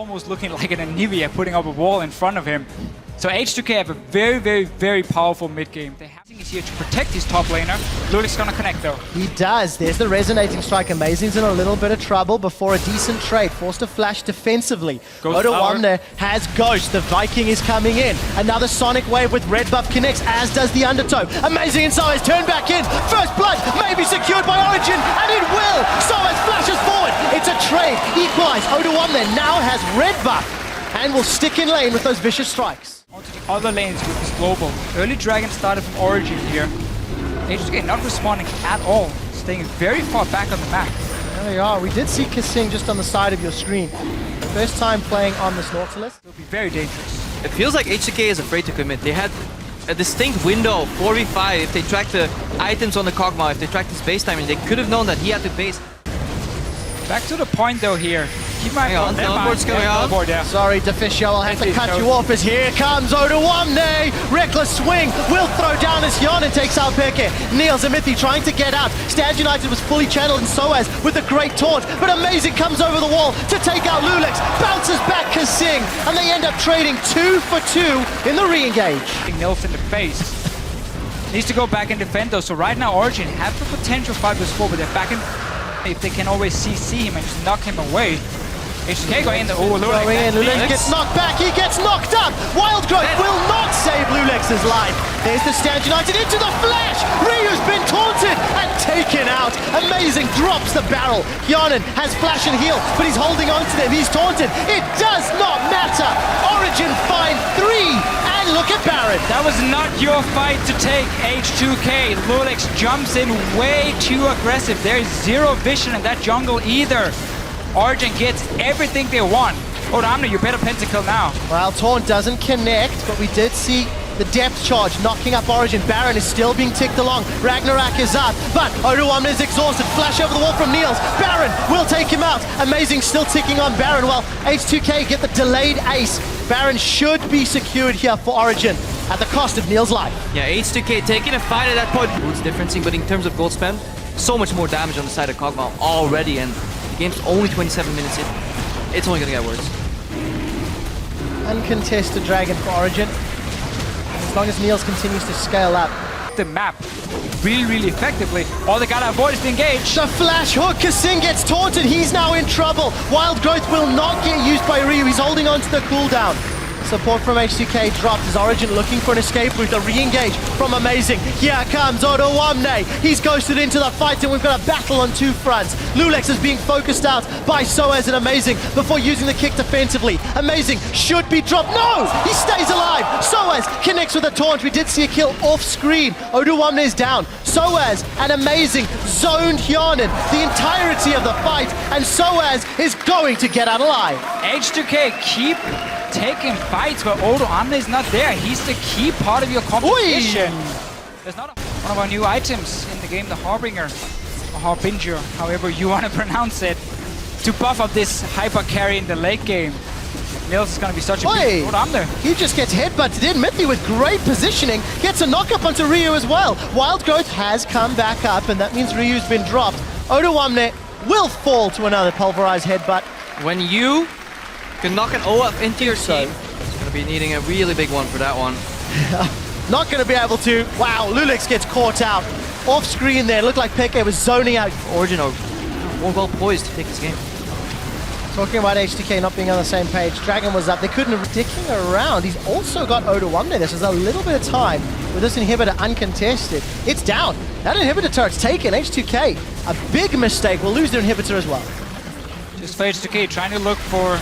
almost looking like an Anivia putting up a wall in front of him. So H2K have a very powerful mid game. They have is here to protect his top laner. Ludic's gonna connect though. He does. There's the resonating strike. Amazing's in a little bit of trouble before a decent trade. Forced to flash defensively. Odawamne has Ghost. The Viking is coming in. Another Sonic Wave with red buff connects, as does the Undertow. Amazing and Soaz turn back in. First blood may be secured by Origin, and it will. Soaz flashes forward. It's a trade. Equalize. Odawamne now has red buff and will stick in lane with those vicious strikes. Onto the other lanes with this global. Early Dragon started from Origin here. H2K not responding at all, staying very far back on the map. There they are. We did see Kissing just on the side of your screen. First time playing on this Nautilus. It'll be very dangerous. It feels like H2K is afraid to commit. They had a distinct window, 4v5. If they tracked the items on the Kog'Maw, if they tracked his base timing, they could have known that he had to base. Back to the point though here. Keep my eye on teleport's going on. Yeah. Sorry, Deficio, I'll have to cut you off as here comes Odawamne. Reckless swing, will throw down as Hyonin takes out Peke. Niels and Mithi trying to get out. Stand United was fully channeled in Soaz with a great taunt, but Amazing comes over the wall to take out Lulix. Bounces back Kasing, and they end up trading 2 for 2 in the re-engage. Niels in the face. Needs to go back and defend though, so right now Origin have the potential 5-4, but they're back in. If they can always CC him and just knock him away. H2K going in the Lulix gets knocked back, he gets knocked up! Wild Growth will not save Lulix's life. There's the Stand United into the flash! Ryu's been taunted and taken out. Amazing drops the barrel. Hyonin has flash and heal, but he's holding on to them. He's taunted. It does not matter. Origin find 3. And look at Baron. That was not your fight to take, H2K. Lulix jumps in way too aggressive. There's zero vision in that jungle either. Origin gets everything they want. Odawamne, you better pentakill now. Well, taunt doesn't connect, but we did see the depth charge knocking up Origin. Baron is still being ticked along. Ragnarok is up, but Odawamne is exhausted. Flash over the wall from Niels. Baron will take him out. Amazing still ticking on Baron. Well, H2K get the delayed ace. Baron should be secured here for Origin at the cost of Niels' life. Yeah, H2K taking a fight at that point. Boots differencing, but in terms of gold spend, so much more damage on the side of Kog'Maw already, and the game's only 27 minutes in. It's only gonna get worse. Uncontested Dragon for Origin. As long as Niels continues to scale up. The map really effectively. All they gotta avoid is the engage. The flash hook, Kasing gets taunted, he's now in trouble. Wild Growth will not get used by Ryu, he's holding on to the cooldown. Support from H2K dropped as Origin looking for an escape route, a re-engage from Amazing. Here comes Odawamne. He's ghosted into the fight and we've got a battle on 2 fronts. Lulix is being focused out by Soaz and Amazing before using the kick defensively. Amazing should be dropped. No! He stays alive! Soaz connects with a taunt. We did see a kill off screen. Odawamne is down. Soaz and Amazing zoned Hyonin the entirety of the fight, and Soaz is going to get out alive. H2K keep taking fights where Odawamne is not there. He's the key part of your competition. There's not one of our new items in the game, the Harbinger, or Harbinger, however you want to pronounce it, to buff up this hyper carry in the late game. Niels is going to be such a big Odawamne. He just gets headbutted in. Mithi with great positioning gets a knock up onto Ryu as well. Wild Growth has come back up, and that means Ryu's been dropped. Odawamne will fall to another pulverized headbutt. When you can knock an OF into your team, it's going to be needing a really big one for that one. Not going to be able to. Wow, Lulix gets caught out. Off screen there, looked like Peke was zoning out. Origin are well poised to take this game. Talking about H2K not being on the same page, Dragon was up. They couldn't have dicking around. He's also got Odawamne. This is a little bit of time with this inhibitor uncontested. It's down. That inhibitor turret's taken. H2K, a big mistake. Will lose their inhibitor as well. Just for H2K trying to look for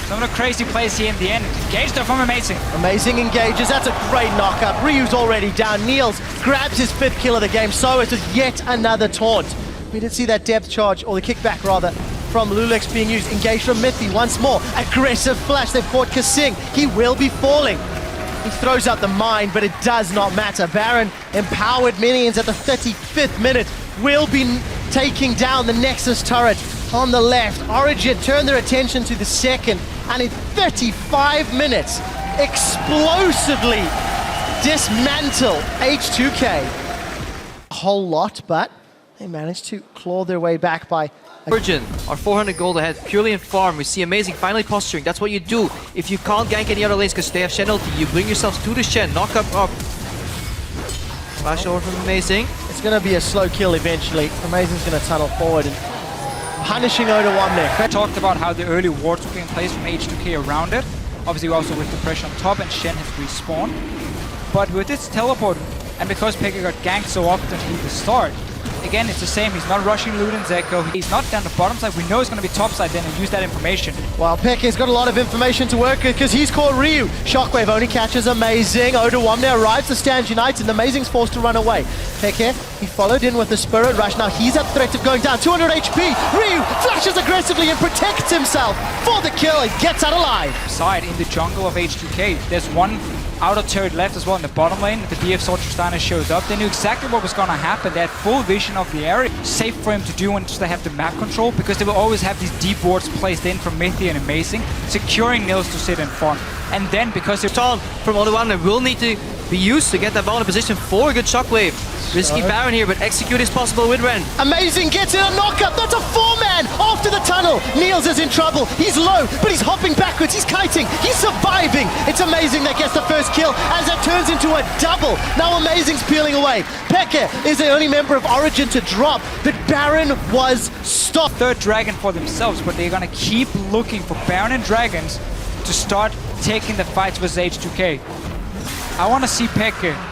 some of the crazy plays here in the end. Engage though from Amazing. Amazing engages. That's a great knockup. Ryu's already down. Niels grabs his 5th kill of the game. So it's just yet another taunt. We did see that depth charge, or the kickback rather, from Lulix being used. Engaged from Mithi once more. Aggressive flash. They've caught Kasing. He will be falling. He throws out the mine, but it does not matter. Baron, empowered minions at the 35th minute, will be taking down the Nexus turret on the left. Origin turn their attention to the second, and in 35 minutes, explosively dismantle H2K. A whole lot, but they managed to claw their way back by Origin are 400 gold ahead, purely in farm. We see Amazing finally posturing. That's what you do. If you can't gank any other lanes because they have Shen ulti, you bring yourself to the Shen, knock up. Flash over from Amazing. It's going to be a slow kill eventually. Amazing's going to tunnel forward and punishing Oda1 there. I talked about how the early wards were being placed from H2K around it. Obviously also with the pressure on top, and Shen has respawned. But with this teleport, and because Pekka got ganked so often from the start, again, it's the same. He's not rushing Lud and Zeko. He's not down the bottom side. We know he's going to be top side then and use that information. Well, Pekka's got a lot of information to work with because he's caught Ryu. Shockwave only catches Amazing. Oda1 now arrives to stand united, and Amazing's forced to run away. Pekka, he followed in with the Spirit Rush. Now he's at threat of going down. 200 HP. Ryu flashes aggressively and protects himself for the kill and gets out alive. Side in the jungle of H2K. There's one outer turret left as well in the bottom lane. The DF Sword Tristana shows up. They knew exactly what was going to happen. They had full vision of the area. Safe for him to do once they have the map control, because they will always have these deep wards placed in from Mythi and Amazing, securing Nils to sit in front. And then because they're Stall from Oda1 will need to be used to get that ball in position for a good Shockwave. Risky Baron here, but execute is possible with Ren. Amazing gets in a knockup. That's a 4-man after the tunnel. Niels is in trouble. He's low, but he's hopping backwards. He's kiting. He's surviving. It's Amazing that gets the first kill as it turns into a double. Now Amazing's peeling away. Pekka is the only member of Origin to drop, but Baron was stopped. third dragon for themselves, but they're going to keep looking for Baron and dragons to start taking the fights with H2K. I want to see Pekka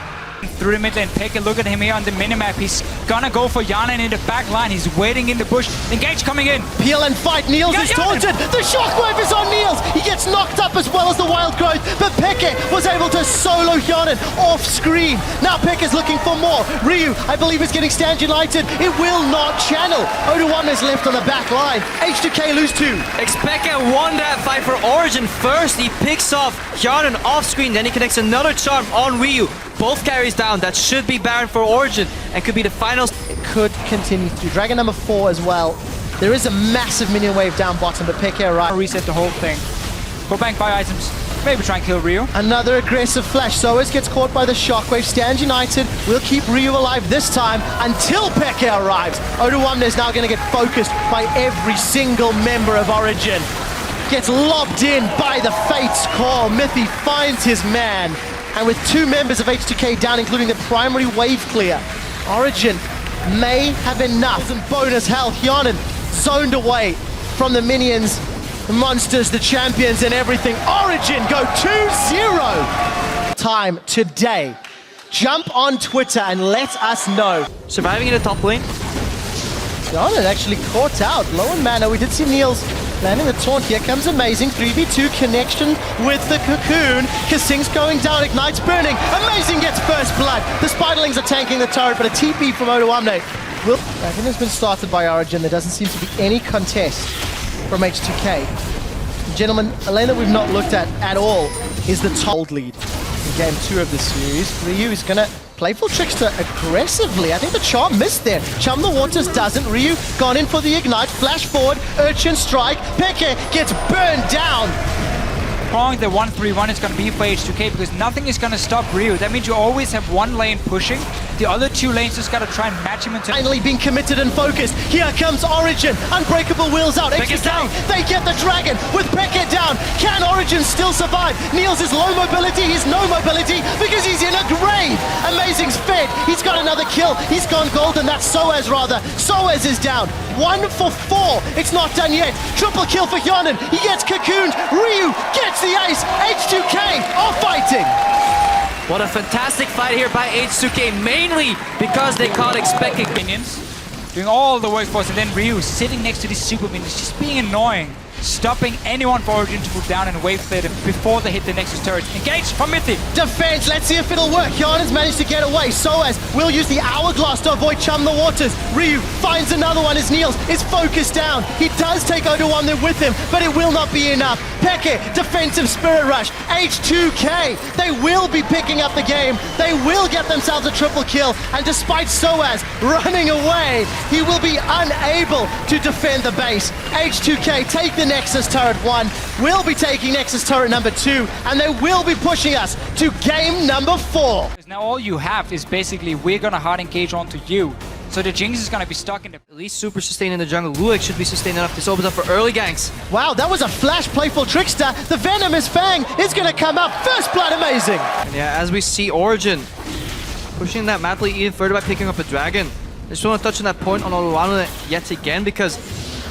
through the mid lane. Pekka, look at him here on the minimap. He's gonna go for Yanin in the back line. He's waiting in the bush. Engage coming in. Peel and fight. Niels is taunted. The shockwave is on Niels. He gets knocked up as well as the wild growth, but Pekka was able to solo Yanin off screen. Now Pekka's looking for more. Ryu, I believe, is getting stand united. It will not channel. Oda1 is left on the back line. H2K lose 2. Pekka won that fight for Origin first. He picks off Yanin off screen, then he connects another charm on Ryu. Both carries down. That should be Baron for Origin and could be the finals. It could continue through. Dragon number 4 as well. There is a massive minion wave down bottom, but Pekka arrives. Reset the whole thing. Go bank, buy items. Maybe try and kill Ryu. Another aggressive flash. Soas gets caught by the shockwave. Stand united. We'll keep Ryu alive this time until Pekka arrives. Oda1 is now going to get focused by every single member of Origin. Gets lobbed in by the Fate's call. Mythi finds his man. And with 2 members of H2K down, including the primary wave clear, Origin may have enough. And bonus health. Yanin zoned away from the minions, the monsters, the champions, and everything. Origin go 2-0. Time today. Jump on Twitter and let us know. Surviving in the top lane. Yanin actually caught out. Low in mana. We did see Niels landing the taunt. Here comes Amazing. 3v2 connection with the cocoon. Kasing's going down. Ignite's burning. Amazing gets first blood. The Spiderlings are tanking the turret, but a TP from Oda1. Dragon has been started by Origin. There doesn't seem to be any contest from H2K. Gentlemen, a lane that we've not looked at all is the top lead in game 2 of the series. Ryu is going to Playful Trickster aggressively. I think the charm missed there. Chum the Waters doesn't. Ryu gone in for the ignite. Flash forward. Urchin strike. Pekka gets burned down. The 1-3-1 is going to be for H2K because nothing is going to stop Ryu. That means you always have one lane pushing. The other 2 lanes just got to try and match him into... Finally being committed and focused. Here comes Origin. Unbreakable wheels out. Pekka's down. They get the dragon with Pekka down. Can Origin still survive? Niels is low mobility. He's no mobility because he's in a grave. Amazing's fed. He's got another kill. He's gone golden. That's Soaz rather. Soaz is down. 1 for 4. It's not done yet. Triple kill for Yanin. He gets cocooned. Ryu gets the ace. H2K are fighting. What a fantastic fight here by H2K, mainly because they can't expect minions doing all the work for us, and then Ryu sitting next to these super minions, just being annoying, stopping anyone for Origin to move down and wave clear them before they hit the Nexus turret. Engage from Mythi. Defense, let's see if it'll work. Yanin's managed to get away. Soaz will use the Hourglass to avoid Chum the Waters. Ryu finds another one as Niels is focused down. He does take Oda1 there with him, but it will not be enough. Pekka, defensive Spirit Rush. H2K, they will be picking up the game. They will get themselves a triple kill, and despite Soaz running away, he will be unable to defend the base. H2K take the Nexus turret 1, will be taking Nexus turret number 2, and they will be pushing us to game number 4. Now all you have is basically, we're gonna hard engage onto you. So the Jinx is gonna be stuck in the... At least super sustained in the jungle. Lulik should be sustained enough. This opens up for early ganks. Wow, that was a flash playful Trickster. The Venomous Fang is going to come up. First blood, amazing. And yeah, as we see Origin pushing that map lead even further by picking up a dragon. I just want to touch on that point on Oluwamne yet again, because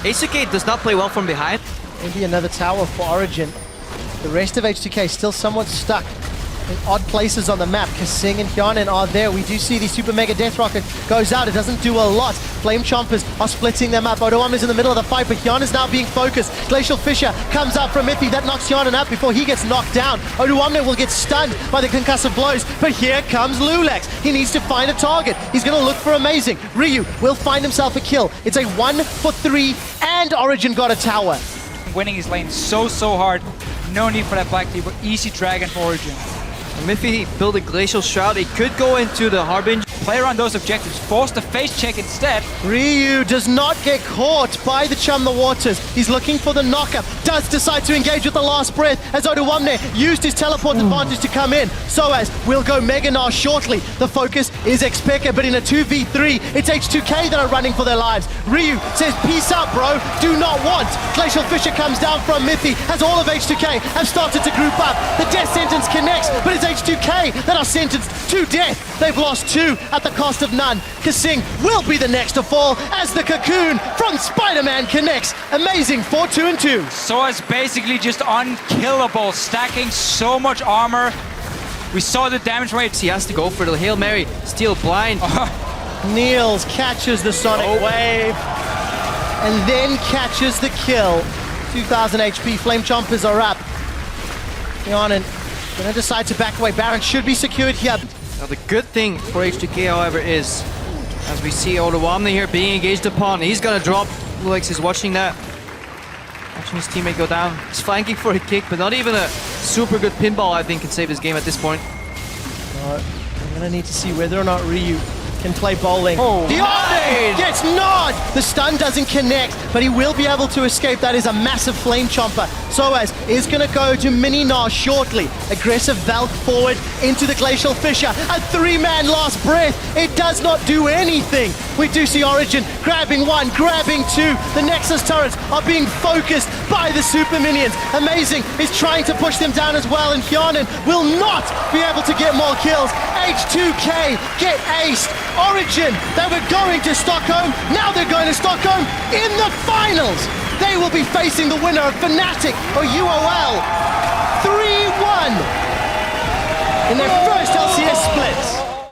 H2K does not play well from behind. Maybe another tower for Origin. The rest of H2K still somewhat stuck in odd places on the map. Kasing and Hyanin are there. We do see the Super Mega Death Rocket goes out. It doesn't do a lot. Flame Chompers are splitting them up. Odoamne is in the middle of the fight, but Hyanin is now being focused. Glacial Fissure comes up from Mithy. That knocks Hyanin out before he gets knocked down. Odoamne will get stunned by the concussive blows, but here comes Lulex. He needs to find a target. He's going to look for Amazing. Ryu will find himself a kill. It's a 1 for 3, and Origin got a tower. Winning his lane so hard. No need for that Black Deeper. Easy dragon for Origin. And if he built a Glacial Shroud, it could go into the Harbinger. Play around those objectives. Force the face check instead. Ryu does not get caught by the Chum the Waters. He's looking for the knockup. Does decide to engage with the last breath as Odoamne used his teleport advantage to come in. Soaz will go Mega Gnar shortly. The focus is Xpeka, but in a 2v3, it's H2K that are running for their lives. Ryu says, peace out, bro. Do not want. Glacial Fissure comes down from Mithy as all of H2K have started to group up. The death sentence connects, but it's H2K that are sentenced to death. They've lost 2 at the cost of none. Kasing will be the next to fall as the cocoon from Spider-Man connects. Amazing 4-2-2. So it's basically just unkillable, stacking so much armor. We saw the damage rate. He has to go for the Hail Mary, steal blind. Niels catches the Sonic Wave and then catches the kill. 2000 HP, Flame Chompers are up. Hyanin gonna decide to back away. Baron should be secured here. Now the good thing for H2K, however, is as we see Odoamne here being engaged upon, he's gonna drop. Lulex is watching that. Watching his teammate go down. He's flanking for a kick, but not even a super good pinball, I think, can save this game at this point. I'm gonna need to see whether or not Ryu can play bowling. Nice! Gets nod! The stun doesn't connect, but he will be able to escape. That is a massive Flame Chomper. Soaz is going to go to Mini Gnar shortly. Aggressive Valk forward into the Glacial Fissure. A 3-man last breath. It does not do anything. We do see Origin grabbing 1, grabbing 2. The Nexus turrets are being focused by the Super Minions. Amazing is trying to push them down as well, and Hyanin will not be able to get more kills. H2K get aced. Origin, they were going to Stockholm, now they're going to Stockholm in the finals. They will be facing the winner of Fnatic or UOL 3-1 in their first LCS split.